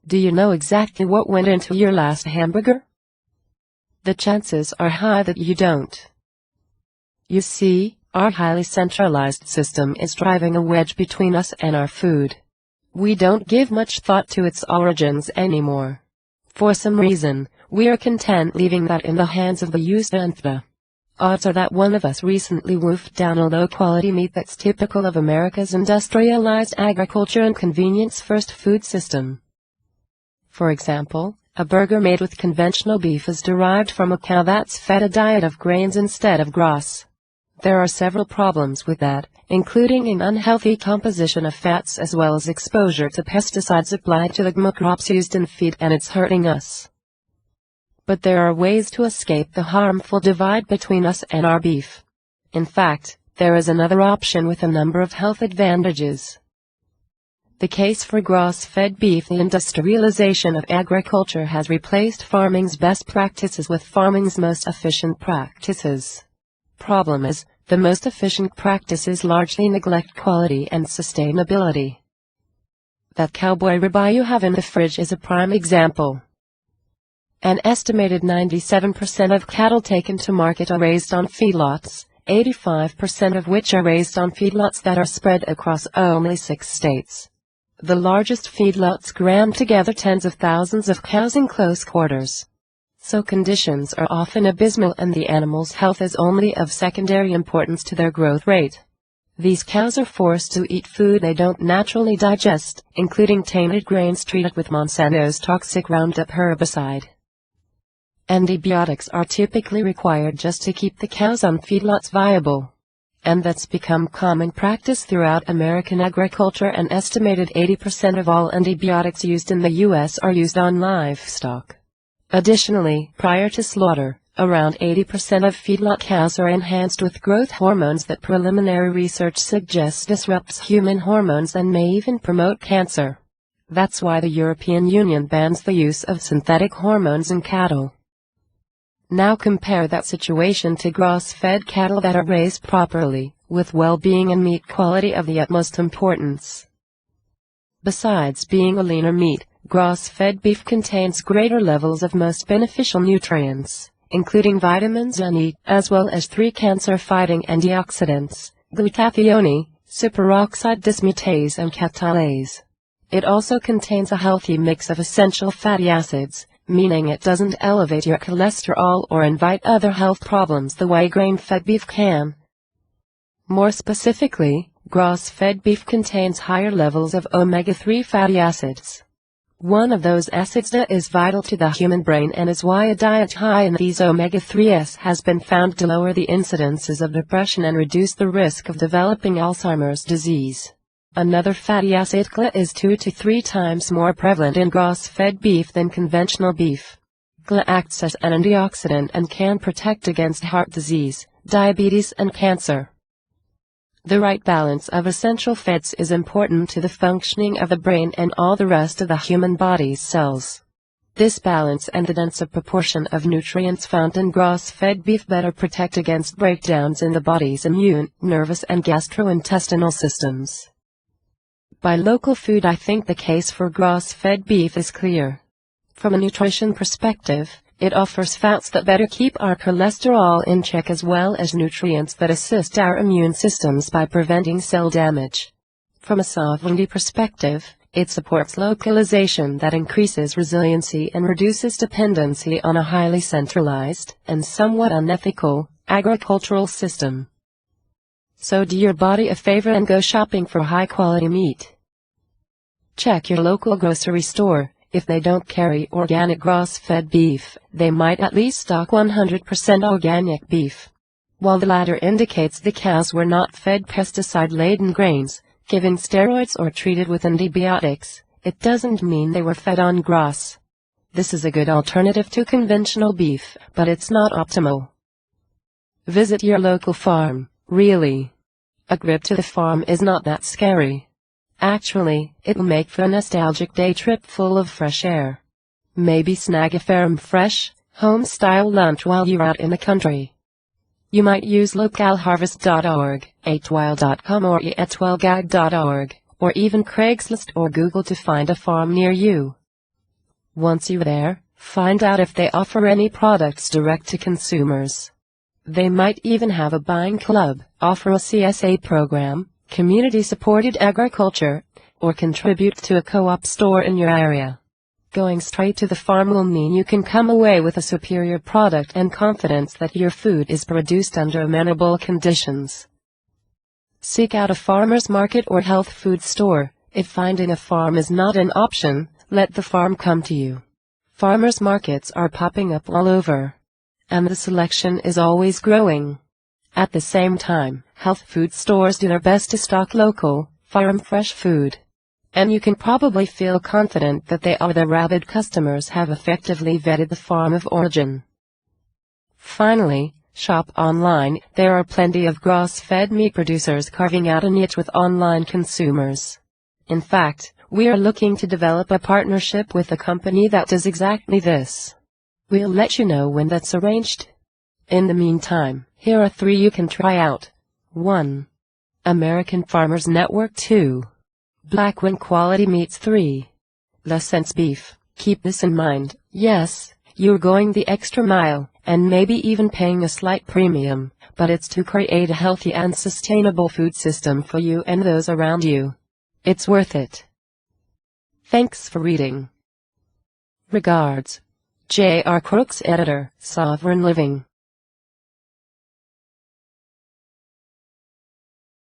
Do you know exactly what went into your last hamburger? The chances are high that you don't. You see, our highly centralized system is driving a wedge between us and our food. We don't give much thought to its origins anymore. For some reason, we are content leaving that in the hands of the used and the. Odds are that one of us recently wolfed down a low-quality meat that's typical of America's industrialized agriculture and convenience-first food system. For example, a burger made with conventional beef is derived from a cow that's fed a diet of grains instead of grass. There are several problems with that, including an unhealthy composition of fats as well as exposure to pesticides applied to the GMO crops used in feed, and it's hurting us. But there are ways to escape the harmful divide between us and our beef. In fact, there is another option with a number of health advantages. The case for grass-fed beef. The industrialization of agriculture has replaced farming's best practices with farming's most efficient practices. Problem is, the most efficient practices largely neglect quality and sustainability. That cowboy ribeye you have in the fridge is a prime example. An estimated 97% of cattle taken to market are raised on feedlots, 85% of which are raised on feedlots that are spread across only 6 states. The largest feedlots cram together tens of thousands of cows in close quarters. So conditions are often abysmal and the animal's health is only of secondary importance to their growth rate. These cows are forced to eat food they don't naturally digest, including tainted grains treated with Monsanto's toxic Roundup herbicide. Antibiotics are typically required just to keep the cows on feedlots viable. And that's become common practice throughout American agriculture. An estimated 80% of all antibiotics used in the U.S. are used on livestock. Additionally, prior to slaughter, around 80% of feedlot cows are enhanced with growth hormones that preliminary research suggests disrupts human hormones and may even promote cancer. That's why the European Union bans the use of synthetic hormones in cattle. Now compare that situation to grass-fed cattle that are raised properly, with well-being and meat quality of the utmost importance. Besides being a leaner meat, grass-fed beef contains greater levels of most beneficial nutrients, including vitamins and E, as well as 3 cancer-fighting antioxidants, glutathione, superoxide dismutase and catalase. It also contains a healthy mix of essential fatty acids, meaning it doesn't elevate your cholesterol or invite other health problems the way grain-fed beef can. More specifically, grass-fed beef contains higher levels of omega-3 fatty acids. One of those acids is vital to the human brain and is why a diet high in these omega-3s has been found to lower the incidences of depression and reduce the risk of developing Alzheimer's disease. Another fatty acid GLA is 2 to 3 times more prevalent in grass-fed beef than conventional beef. GLA acts as an antioxidant and can protect against heart disease, diabetes and cancer. The right balance of essential fats is important to the functioning of the brain and all the rest of the human body's cells. This balance and the denser proportion of nutrients found in grass-fed beef better protect against breakdowns in the body's immune, nervous and gastrointestinal systems. By local food, I think the case for grass-fed beef is clear. From a nutrition perspective, it offers fats that better keep our cholesterol in check as well as nutrients that assist our immune systems by preventing cell damage. From a sovereignty perspective, it supports localization that increases resiliency and reduces dependency on a highly centralized and somewhat unethical agricultural system. So do your body a favor and go shopping for high-quality meat. Check your local grocery store. If they don't carry organic grass-fed beef, they might at least stock 100% organic beef. While the latter indicates the cows were not fed pesticide-laden grains, given steroids or treated with antibiotics, it doesn't mean they were fed on grass. This is a good alternative to conventional beef, but it's not optimal. Visit your local farm. Really. A trip to the farm is not that scary. Actually, it'll make for a nostalgic day trip full of fresh air. Maybe snag a farm fresh, home-style lunch while you're out in the country. You might use localharvest.org, eatwild.com or eatwellguide.org, or even Craigslist or Google to find a farm near you. Once you're there, find out if they offer any products direct to consumers. They might even have a buying club, offer a CSA program, community-supported agriculture, or contribute to a co-op store in your area. Going straight to the farm will mean you can come away with a superior product and confidence that your food is produced under amenable conditions. Seek out a farmer's market or health food store. If finding a farm is not an option, let the farm come to you. Farmers markets are popping up all over, and the selection is always growing. At the same time, health food stores do their best to stock local, farm-fresh food. And you can probably feel confident that their rabid customers have effectively vetted the farm of origin. Finally, shop online. There are plenty of grass-fed meat producers carving out a niche with online consumers. In fact, we are looking to develop a partnership with a company that does exactly this. We'll let you know when that's arranged. In the meantime, here are 3 you can try out. 1. American Farmers Network. 2. Blackwing Quality Meats. 3. La Sense Beef. Keep this in mind. Yes, you're going the extra mile, and maybe even paying a slight premium, but it's to create a healthy and sustainable food system for you and those around you. It's worth it. Thanks for reading. Regards. JR Crooks, Editor, Sovereign Living.